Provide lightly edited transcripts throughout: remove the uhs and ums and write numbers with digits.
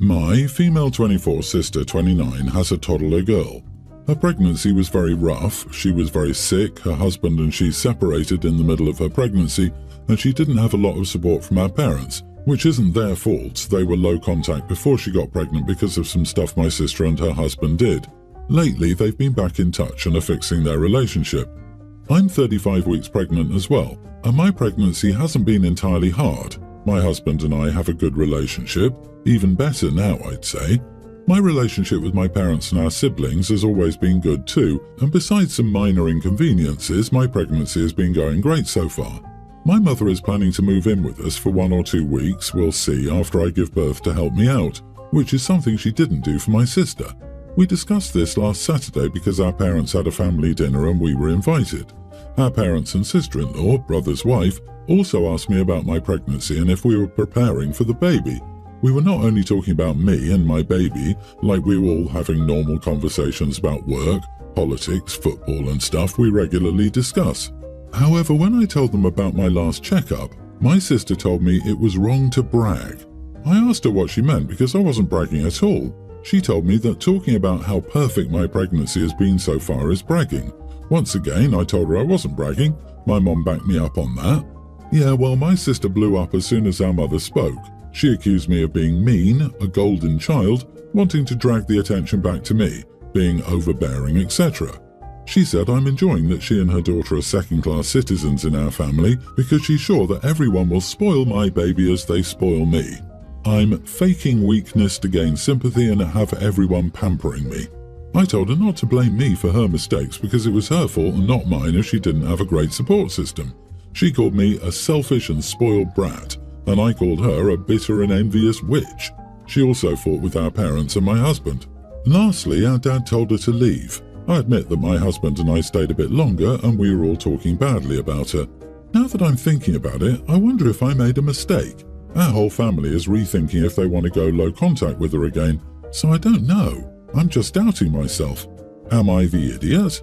My female 24 sister 29 has a toddler girl. Her pregnancy was very rough, she was very sick, her husband and she separated in the middle of her pregnancy, and she didn't have a lot of support from our parents, which isn't their fault. They were low contact before she got pregnant because of some stuff my sister and her husband did. Lately, they've been back in touch and are fixing their relationship. I'm 35 weeks pregnant as well, and my pregnancy hasn't been entirely hard. My husband and I have a good relationship, even better now, I'd say. My relationship with my parents and our siblings has always been good too, and besides some minor inconveniences, my pregnancy has been going great so far. My mother is planning to move in with us for 1 or 2 weeks, we'll see, after I give birth to help me out, which is something she didn't do for my sister. We discussed this last Saturday because our parents had a family dinner and we were invited. Our parents and sister-in-law, brother's wife, also asked me about my pregnancy and if we were preparing for the baby. We were not only talking about me and my baby, like we were all having normal conversations about work, politics, football and stuff we regularly discuss. However, when I told them about my last checkup, my sister told me it was wrong to brag. I asked her what she meant because I wasn't bragging at all. She told me that talking about how perfect my pregnancy has been so far is bragging. Once again, I told her I wasn't bragging. My mom backed me up on that. Yeah, well, my sister blew up as soon as our mother spoke. She accused me of being mean, a golden child, wanting to drag the attention back to me, being overbearing, etc. She said I'm enjoying that she and her daughter are second-class citizens in our family because she's sure that everyone will spoil my baby as they spoil me. I'm faking weakness to gain sympathy and have everyone pampering me. I told her not to blame me for her mistakes because it was her fault and not mine if she didn't have a great support system. She called me a selfish and spoiled brat, and I called her a bitter and envious witch. She also fought with our parents and my husband. Lastly, our dad told her to leave. I admit that my husband and I stayed a bit longer and we were all talking badly about her. Now that I'm thinking about it, I wonder if I made a mistake. Our whole family is rethinking if they want to go low contact with her again, so I don't know. I'm just doubting myself. Am I the idiot?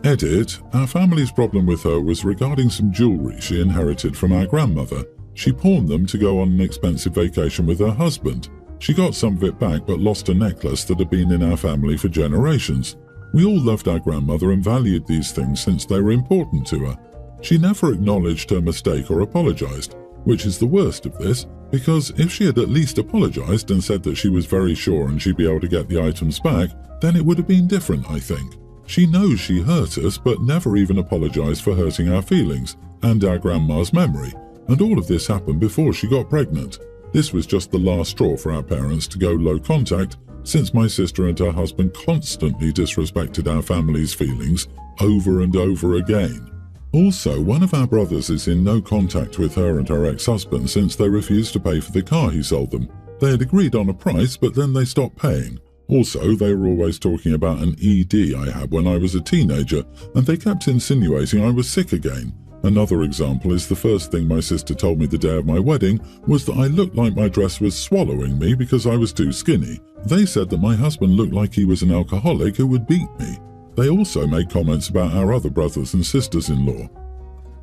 Edit, our family's problem with her was regarding some jewellery she inherited from our grandmother. She pawned them to go on an expensive vacation with her husband. She got some of it back but lost a necklace that had been in our family for generations. We all loved our grandmother and valued these things since they were important to her. She never acknowledged her mistake or apologised, which is the worst of this, because if she had at least apologised and said that she was very sure and she'd be able to get the items back, then it would have been different, I think. She knows she hurt us but never even apologised for hurting our feelings and our grandma's memory. And all of this happened before she got pregnant. This was just the last straw for our parents to go low contact, since my sister and her husband constantly disrespected our family's feelings over and over again. Also, one of our brothers is in no contact with her and her ex-husband since they refused to pay for the car he sold them. They had agreed on a price, but then they stopped paying. Also, they were always talking about an ED I had when I was a teenager, and they kept insinuating I was sick again. Another example is the first thing my sister told me the day of my wedding was that I looked like my dress was swallowing me because I was too skinny. They said that my husband looked like he was an alcoholic who would beat me. They also made comments about our other brothers and sisters-in-law.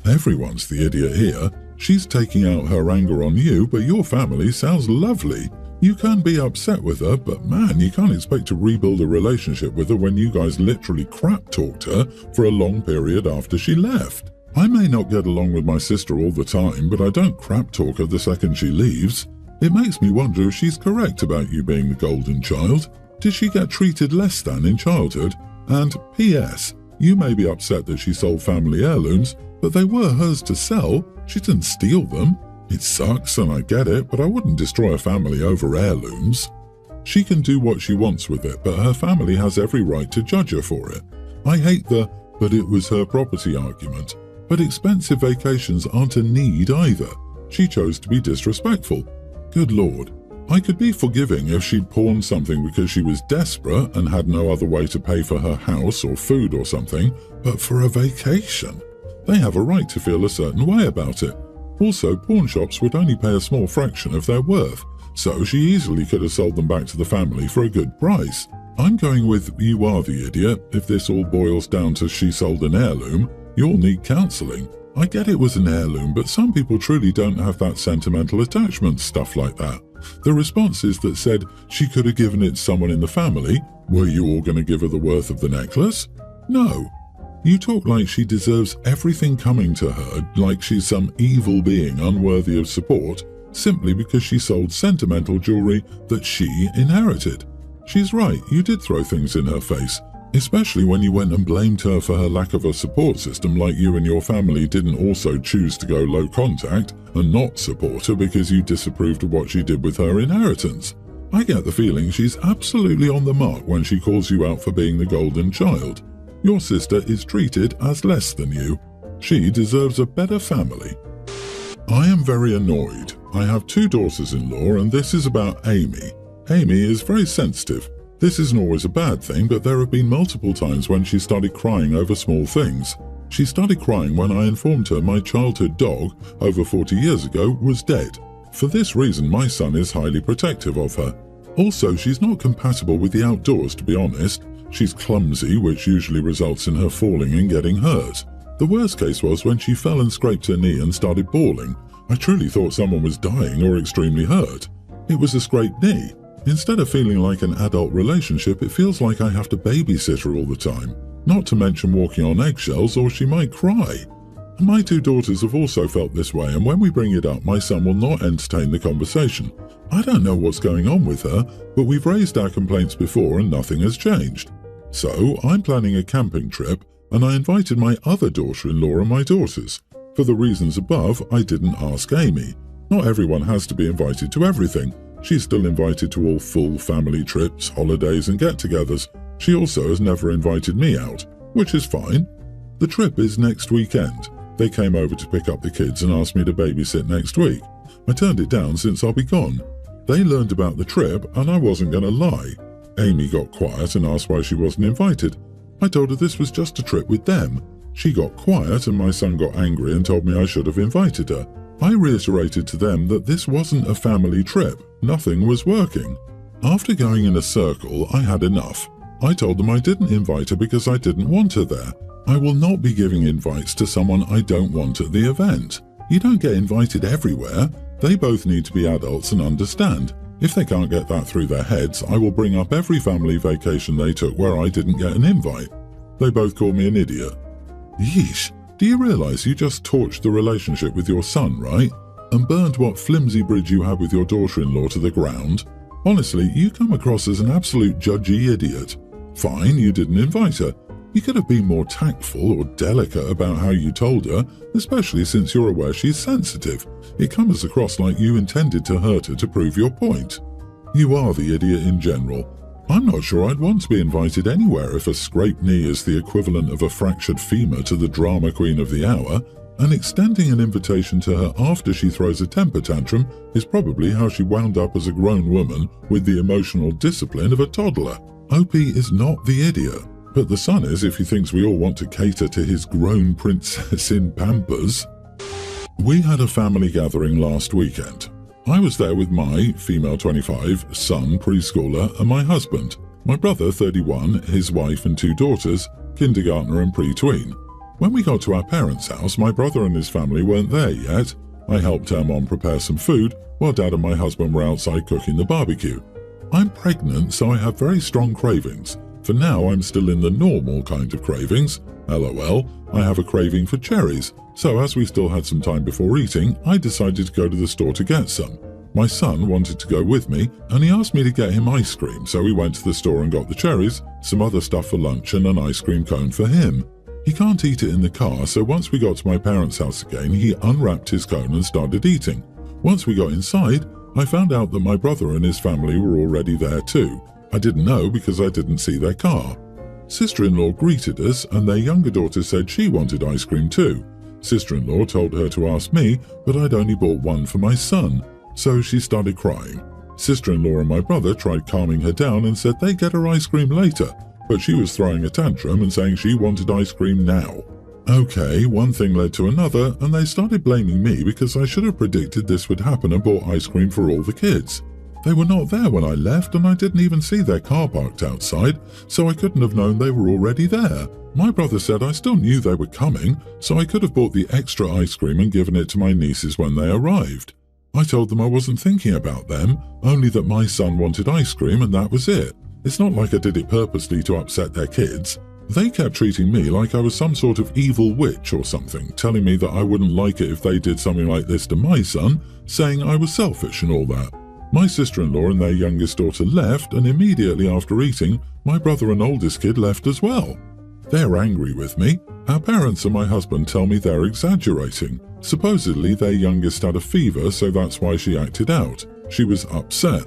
Everyone's the idiot here. She's taking out her anger on you, but your family sounds lovely. You can be upset with her, but man, you can't expect to rebuild a relationship with her when you guys literally crap-talked her for a long period after she left. I may not get along with my sister all the time, but I don't crap-talk her the second she leaves. It makes me wonder if she's correct about you being the golden child. Did she get treated less than in childhood? And P.S. You may be upset that she sold family heirlooms, but they were hers to sell. She didn't steal them. It sucks and I get it, but I wouldn't destroy a family over heirlooms. She can do what she wants with it, but her family has every right to judge her for it. I hate the "but it was her property" argument. But expensive vacations aren't a need either. She chose to be disrespectful. Good Lord. I could be forgiving if she'd pawned something because she was desperate and had no other way to pay for her house or food or something, but for a vacation? They have a right to feel a certain way about it. Also, pawn shops would only pay a small fraction of their worth, so she easily could have sold them back to the family for a good price. I'm going with you are the idiot if this all boils down to she sold an heirloom. You'll need counselling. I get it was an heirloom, but some people truly don't have that sentimental attachment, stuff like that. The responses that said she could have given it to someone in the family, were you all going to give her the worth of the necklace? No. You talk like she deserves everything coming to her, like she's some evil being unworthy of support, simply because she sold sentimental jewelry that she inherited. She's right, you did throw things in her face, especially when you went and blamed her for her lack of a support system, like you and your family didn't also choose to go low contact and not support her because you disapproved of what she did with her inheritance. I get the feeling she's absolutely on the mark when she calls you out for being the golden child. Your sister is treated as less than you. She deserves a better family. I am very annoyed. I have 2 daughters-in-law, and this is about Amy. Amy is very sensitive. This isn't always a bad thing, but there have been multiple times when she started crying over small things. She started crying when I informed her my childhood dog, over 40 years ago, was dead. For this reason, my son is highly protective of her. Also, she's not compatible with the outdoors, to be honest. She's clumsy, which usually results in her falling and getting hurt. The worst case was when she fell and scraped her knee and started bawling. I truly thought someone was dying or extremely hurt. It was a scraped knee. Instead of feeling like an adult relationship, it feels like I have to babysit her all the time. Not to mention walking on eggshells, or she might cry. My 2 daughters have also felt this way, and when we bring it up, my son will not entertain the conversation. I don't know what's going on with her, but we've raised our complaints before and nothing has changed. So I'm planning a camping trip, and I invited my other daughter-in-law and my daughters. For the reasons above, I didn't ask Amy. Not everyone has to be invited to everything. She's still invited to all full family trips, holidays and get-togethers. She also has never invited me out, which is fine. The trip is next weekend. They came over to pick up the kids and asked me to babysit next week. I turned it down since I'll be gone. They learned about the trip and I wasn't going to lie. Amy got quiet and asked why she wasn't invited. I told her this was just a trip with them. She got quiet and my son got angry and told me I should have invited her. I reiterated to them that this wasn't a family trip. Nothing was working. After going in a circle, I had enough. I told them I didn't invite her because I didn't want her there. I will not be giving invites to someone I don't want at the event. You don't get invited everywhere. They both need to be adults and understand. If they can't get that through their heads, I will bring up every family vacation they took where I didn't get an invite. They both called me an idiot. Yeesh, do you realize you just torched the relationship with your son, right? And burned what flimsy bridge you had with your daughter-in-law to the ground? Honestly, you come across as an absolute judgy idiot. Fine, you didn't invite her. You could have been more tactful or delicate about how you told her, especially since you're aware she's sensitive. It comes across like you intended to hurt her to prove your point. You are the idiot in general. I'm not sure I'd want to be invited anywhere if a scraped knee is the equivalent of a fractured femur to the drama queen of the hour, and extending an invitation to her after she throws a temper tantrum is probably how she wound up as a grown woman with the emotional discipline of a toddler. OP is not the idiot. But the son is if he thinks we all want to cater to his grown princess in Pampers. We had a family gathering last weekend. I was there with my, female 25, son, preschooler, and my husband, my brother, 31, his wife and 2 daughters, kindergartner and pre-tween. When we got to our parents' house, my brother and his family weren't there yet. I helped our mom prepare some food, while Dad and my husband were outside cooking the barbecue. I'm pregnant, so I have very strong cravings. For now, I'm still in the normal kind of cravings. LOL, I have a craving for cherries, so as we still had some time before eating, I decided to go to the store to get some. My son wanted to go with me, and he asked me to get him ice cream, so we went to the store and got the cherries, some other stuff for lunch and an ice cream cone for him. He can't eat it in the car, so once we got to my parents' house again, he unwrapped his cone and started eating. Once we got inside, I found out that my brother and his family were already there too. I didn't know because I didn't see their car. Sister-in-law greeted us and their younger daughter said she wanted ice cream too. Sister-in-law told her to ask me, but I'd only bought one for my son, so she started crying. Sister-in-law and my brother tried calming her down and said they'd get her ice cream later, but she was throwing a tantrum and saying she wanted ice cream now. Okay, one thing led to another and they started blaming me because I should have predicted this would happen and bought ice cream for all the kids. They were not there when I left, and I didn't even see their car parked outside, so I couldn't have known they were already there. My brother said I still knew they were coming, so I could have bought the extra ice cream and given it to my nieces when they arrived. I told them I wasn't thinking about them, only that my son wanted ice cream and that was it. It's not like I did it purposely to upset their kids. They kept treating me like I was some sort of evil witch or something, telling me that I wouldn't like it if they did something like this to my son, saying I was selfish and all that. My sister-in-law and their youngest daughter left, and immediately after eating, my brother and oldest kid left as well. They're angry with me. Our parents and my husband tell me they're exaggerating. Supposedly their youngest had a fever, so that's why she acted out. She was upset.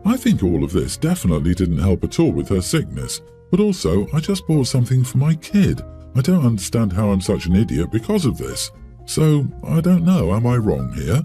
I think all of this definitely didn't help at all with her sickness, but also I just bought something for my kid. I don't understand how I'm such an idiot because of this. So, I don't know, am I wrong here?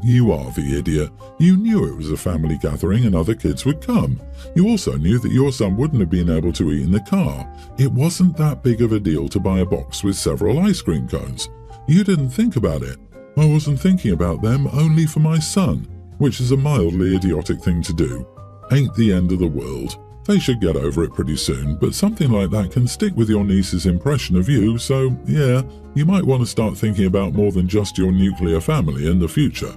You are the idiot. You knew it was a family gathering and other kids would come. You also knew that your son wouldn't have been able to eat in the car. It wasn't that big of a deal to buy a box with several ice cream cones. You didn't think about it. I wasn't thinking about them, only for my son, which is a mildly idiotic thing to do. Ain't the end of the world. They should get over it pretty soon, but something like that can stick with your niece's impression of you, so yeah, you might want to start thinking about more than just your nuclear family in the future.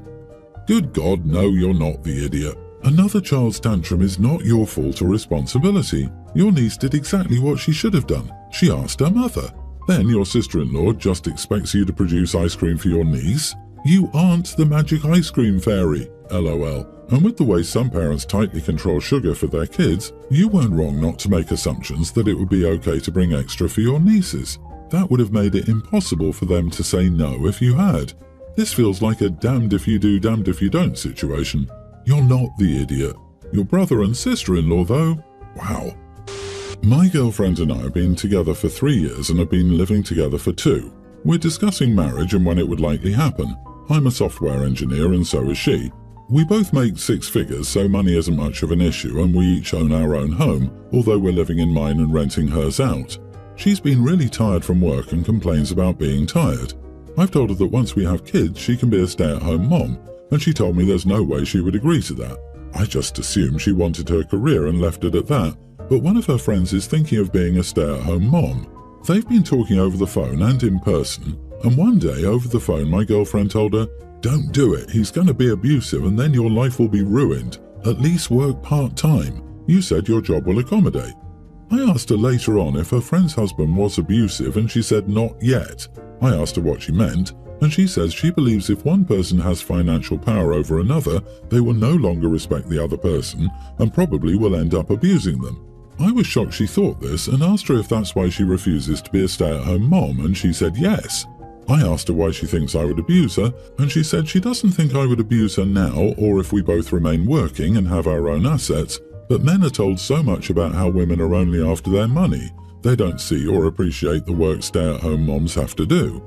Good God, no, you're not the idiot. Another child's tantrum is not your fault or responsibility. Your niece did exactly what she should have done. She asked her mother. Then your sister-in-law just expects you to produce ice cream for your niece? You aren't the magic ice cream fairy, LOL. And with the way some parents tightly control sugar for their kids, you weren't wrong not to make assumptions that it would be okay to bring extra for your nieces. That would have made it impossible for them to say no if you had. This feels like a damned if you do, damned if you don't situation. You're not the idiot. Your brother and sister-in-law, though, wow. My girlfriend and I have been together for 3 years and have been living together for 2. We're discussing marriage and when it would likely happen. I'm a software engineer and so is she. We both make 6 figures, so money isn't much of an issue, and we each own our own home, although we're living in mine and renting hers out. She's been really tired from work and complains about being tired. I've told her that once we have kids, she can be a stay-at-home mom, and she told me there's no way she would agree to that. I just assumed she wanted her career and left it at that, but one of her friends is thinking of being a stay-at-home mom. They've been talking over the phone and in person, and one day over the phone my girlfriend told her, "Don't do it, he's going to be abusive and then your life will be ruined. At least work part-time. You said your job will accommodate." I asked her later on if her friend's husband was abusive and she said not yet. I asked her what she meant, and she says she believes if one person has financial power over another, they will no longer respect the other person and probably will end up abusing them. I was shocked she thought this and asked her if that's why she refuses to be a stay-at-home mom, and she said yes. I asked her why she thinks I would abuse her, and she said she doesn't think I would abuse her now or if we both remain working and have our own assets, but men are told so much about how women are only after their money. They don't see or appreciate the work stay-at-home moms have to do.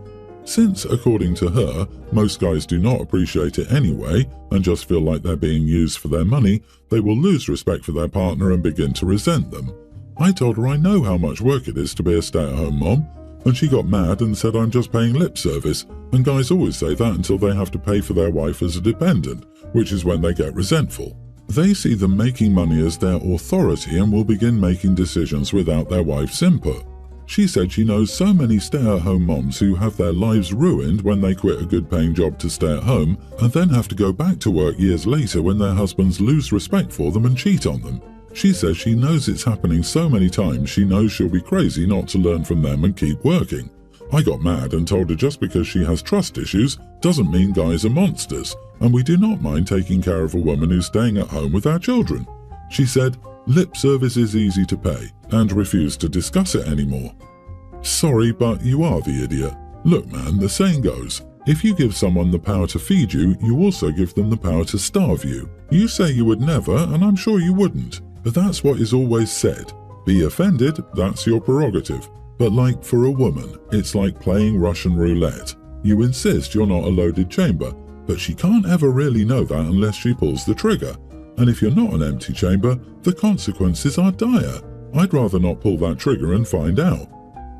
Since, according to her, most guys do not appreciate it anyway and just feel like they're being used for their money, they will lose respect for their partner and begin to resent them. I told her I know how much work it is to be a stay-at-home mom, and she got mad and said I'm just paying lip service, and guys always say that until they have to pay for their wife as a dependent, which is when they get resentful. They see them making money as their authority and will begin making decisions without their wife's input. She said she knows so many stay-at-home moms who have their lives ruined when they quit a good-paying job to stay at home and then have to go back to work years later when their husbands lose respect for them and cheat on them. She says she knows it's happening so many times she knows she'll be crazy not to learn from them and keep working. I got mad and told her just because she has trust issues doesn't mean guys are monsters, and we do not mind taking care of a woman who's staying at home with our children. She said, lip service is easy to pay, and refused to discuss it anymore. Sorry, but you are the idiot. Look man, the saying goes, if you give someone the power to feed you, you also give them the power to starve you. You say you would never, and I'm sure you wouldn't, but that's what is always said. Be offended, that's your prerogative. But like for a woman, it's like playing Russian roulette. You insist you're not a loaded chamber, but she can't ever really know that unless she pulls the trigger. And if you're not an empty chamber, the consequences are dire. I'd rather not pull that trigger and find out.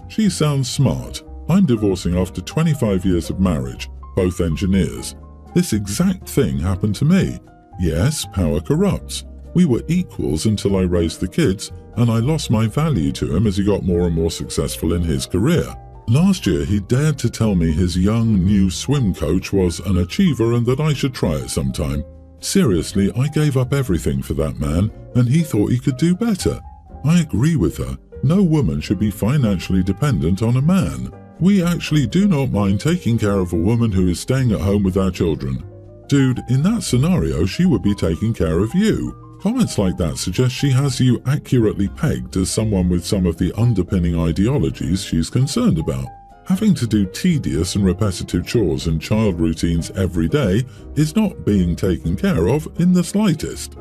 She sounds smart. I'm divorcing after 25 years of marriage, both engineers. This exact thing happened to me. Yes, power corrupts. We were equals until I raised the kids, and I lost my value to him as he got more and more successful in his career. Last year, he dared to tell me his young, new swim coach was an achiever and that I should try it sometime. Seriously, I gave up everything for that man, and he thought he could do better. I agree with her. No woman should be financially dependent on a man. We actually do not mind taking care of a woman who is staying at home with our children. Dude, in that scenario, she would be taking care of you. Comments like that suggest she has you accurately pegged as someone with some of the underpinning ideologies she's concerned about. Having to do tedious and repetitive chores and child routines every day is not being taken care of in the slightest.